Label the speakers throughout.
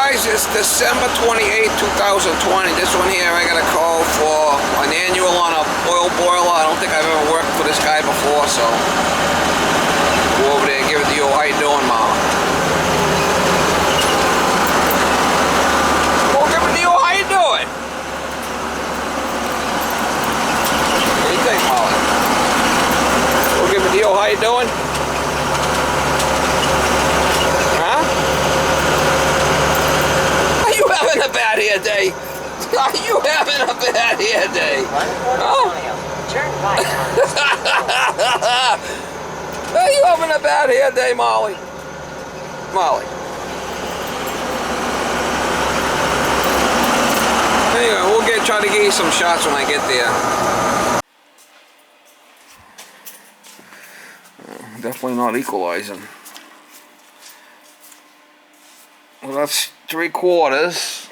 Speaker 1: guys, it's December 28, 2020. This one here I got a call for an annual on a oil boiler. I don't think I've ever worked for this guy before, so go over there and give it to you. How you doing, Mama? Go give it to you. How you doing? What do you think, Molly? Go give it to you. How you doing? Having a bad hair day? Are you having a bad hair day? Huh? Are you having a bad hair day, Molly? Molly. Anyway, we'll try to get you some shots when I get there. Definitely not equalizing. Well, that's 3/4.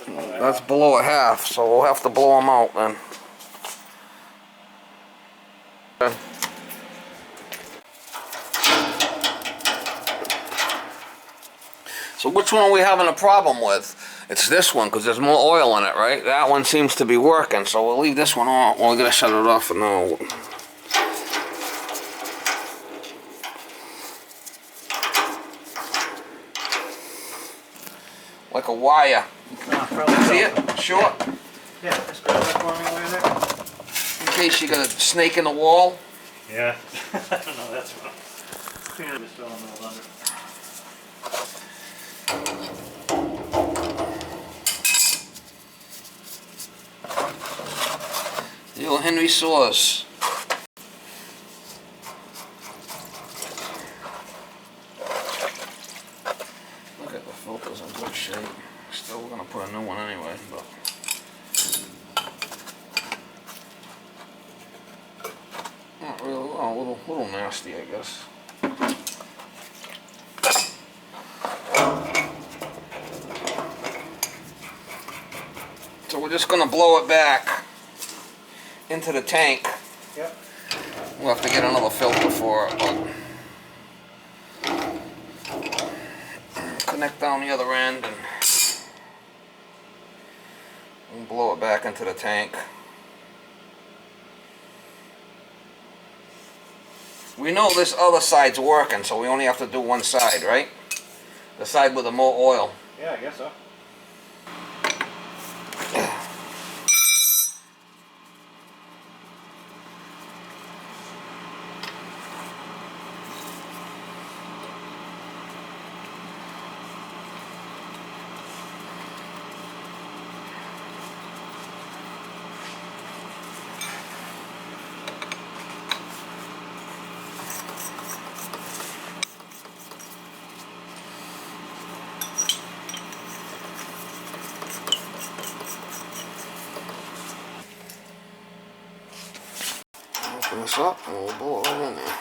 Speaker 1: That's below a half, so we'll have to blow them out then. So which one are we having a problem with? It's this one, because there's more oil in it, right? That one seems to be working, so we'll leave this one on. Well, we're going to shut it off for now. Like a wire. See it? Short?
Speaker 2: Yeah, just grab that for me over there.
Speaker 1: In case you got a snake in the wall.
Speaker 2: Yeah. I don't know, that's wrong. Just fill them all under.
Speaker 1: The old Henry sauce. Look at the filters in good shape. Still gonna put a new one anyway, but not really. Oh, a little nasty, I guess. So we're just gonna blow it back into the tank.
Speaker 2: Yep.
Speaker 1: We'll have to get another filter for it, but connect down the other end and blow it back into the tank. We know this other side's working, so we only have to do one side, right? The side with the more oil.
Speaker 2: Yeah, I guess so.
Speaker 1: Open this up and we'll blow it right in there.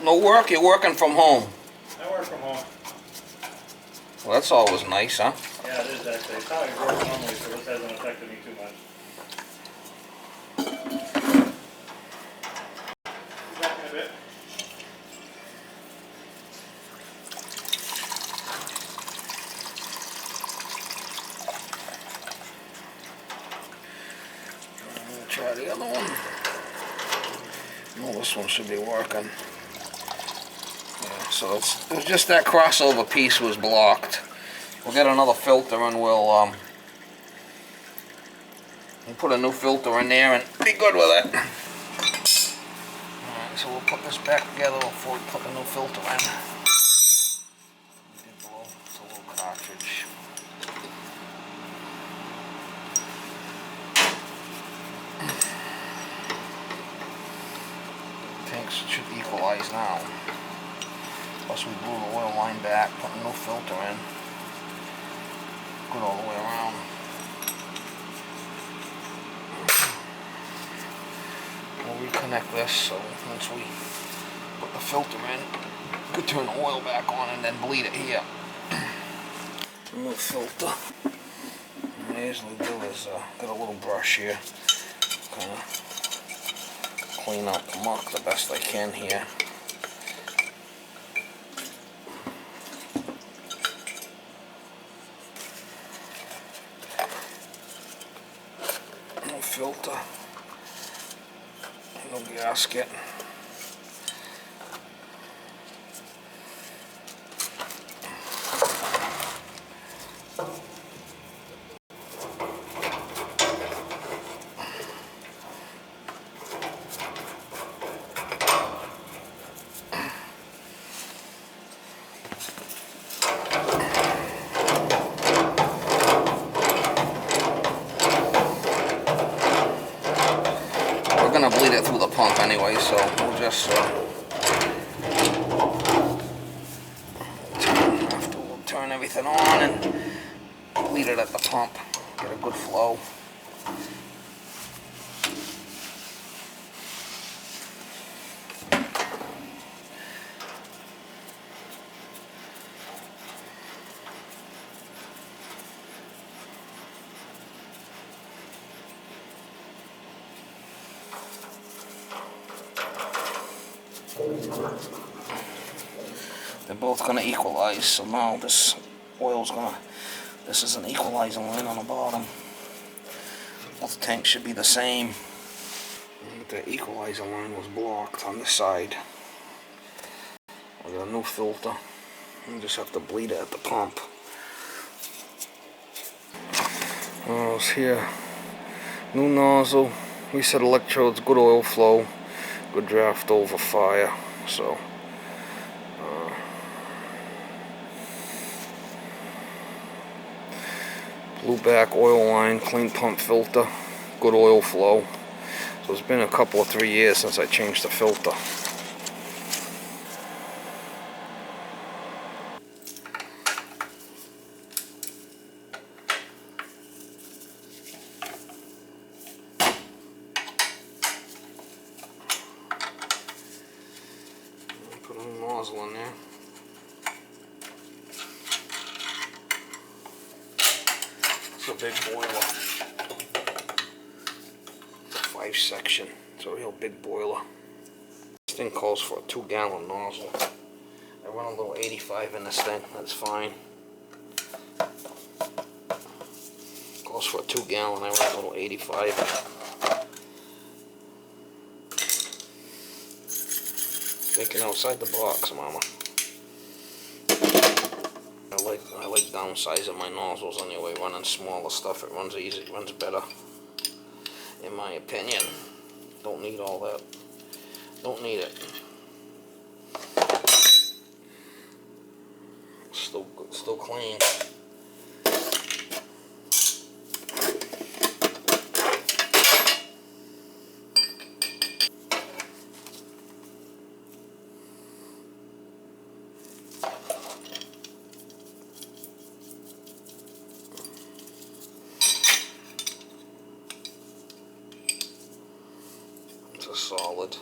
Speaker 1: No work? You're working from home?
Speaker 2: I work from home.
Speaker 1: Well, that's always nice, huh?
Speaker 2: Yeah, it is actually. It's how I work normally, so this hasn't affected me too much. Back in a bit.
Speaker 1: Try the other one. No, this one should be working. Yeah, so it was just that crossover piece was blocked. We'll get another filter and we'll put a new filter in there and be good with it. Alright, so we'll put this back together before we put the new filter in. It's a little cartridge. should equalize now. Plus we blew the oil line back, put a new filter in. Good all the way around. We'll reconnect this so once we put the filter in, we could turn the oil back on and then bleed it here. New filter. What I usually do is get a little brush here, kind of clean out the muck the best I can here. No filter, no gasket. We're gonna bleed it through the pump anyway, so we'll just we'll turn everything on and bleed it at the pump. Get a good flow. They're both going to equalize, so now this oil's going to, this is an equalizing line on the bottom. Both tanks should be the same. The equalizer line was blocked on this side. I got a new filter. You just have to bleed it at the pump. It's here. New nozzle, reset electrodes, good oil flow, good draft over fire. So blue back oil line, clean pump filter, good oil flow. So it's been a couple of 3 years since I changed the filter. Put a new nozzle in there. It's a big boiler. It's a 5-section. It's a real big boiler. This thing calls for a 2-gallon nozzle. I run a little 85 in this thing. That's fine. Calls for a 2-gallon. I run a little 85. Thinking outside the box, Mama. I like downsizing my nozzles anyway. Running smaller stuff, it runs easy, it runs better. In my opinion. Don't need all that. Don't need it. Still clean. It's a solid.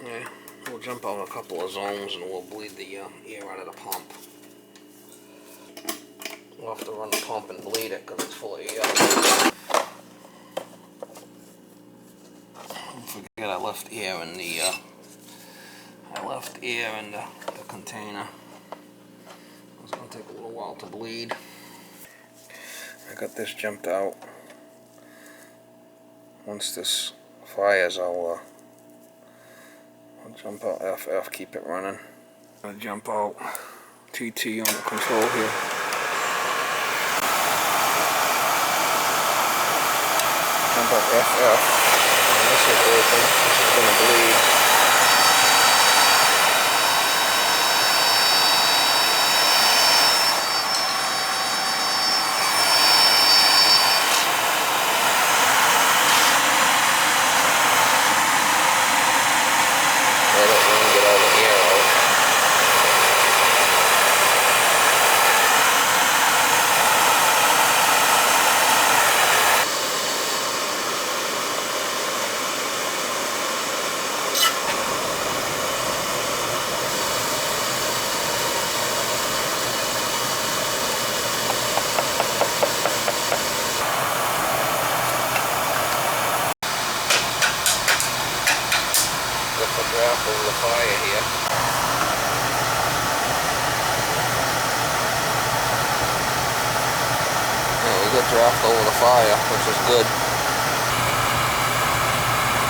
Speaker 1: Yeah, we'll jump out a couple of zones and we'll bleed the air out of the pump. We'll have to run the pump and bleed it because it's full of air. forget I left air in the container. It's gonna take a little while to bleed. I got this jumped out. Once this fires, I'll jump out FF, keep it running. I'm gonna jump out TT on the control here. Jump out FF. And this is open. This is gonna bleed. Let it run, get all the air out. Lift the draft over the fire here. Yeah, we got draft over the fire, which is good.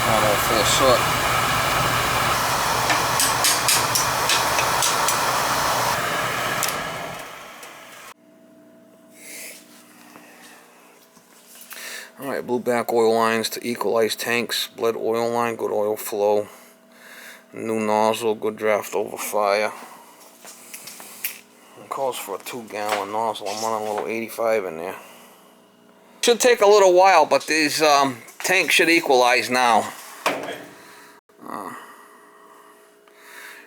Speaker 1: Not all full soot. Alright, blew back oil lines to equalize tanks, bled oil line, good oil flow. New nozzle, good draft over fire. It calls for a 2-gallon nozzle. I'm running a little 85 in there. Should take a little while, but these tanks should equalize now. You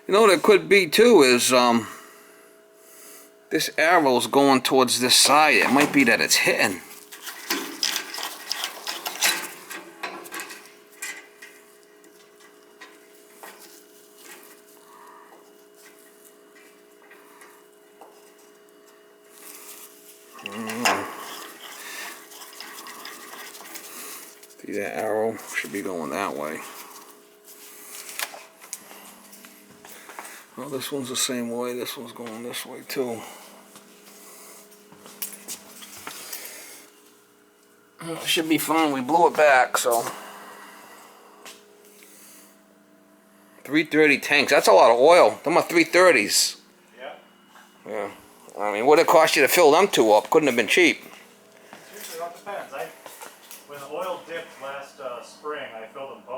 Speaker 1: know what it could be too is this arrow's going towards this side. It might be that it's hitting. See, that arrow should be going that way. Well, this one's the same way. This one's going this way too. It should be fine. We blew it back, so 330 tanks. That's a lot of oil. Them are 330s.
Speaker 2: Yeah.
Speaker 1: Yeah. I mean, what did it cost you to fill them two up? Couldn't have been cheap.
Speaker 2: Usually all depends.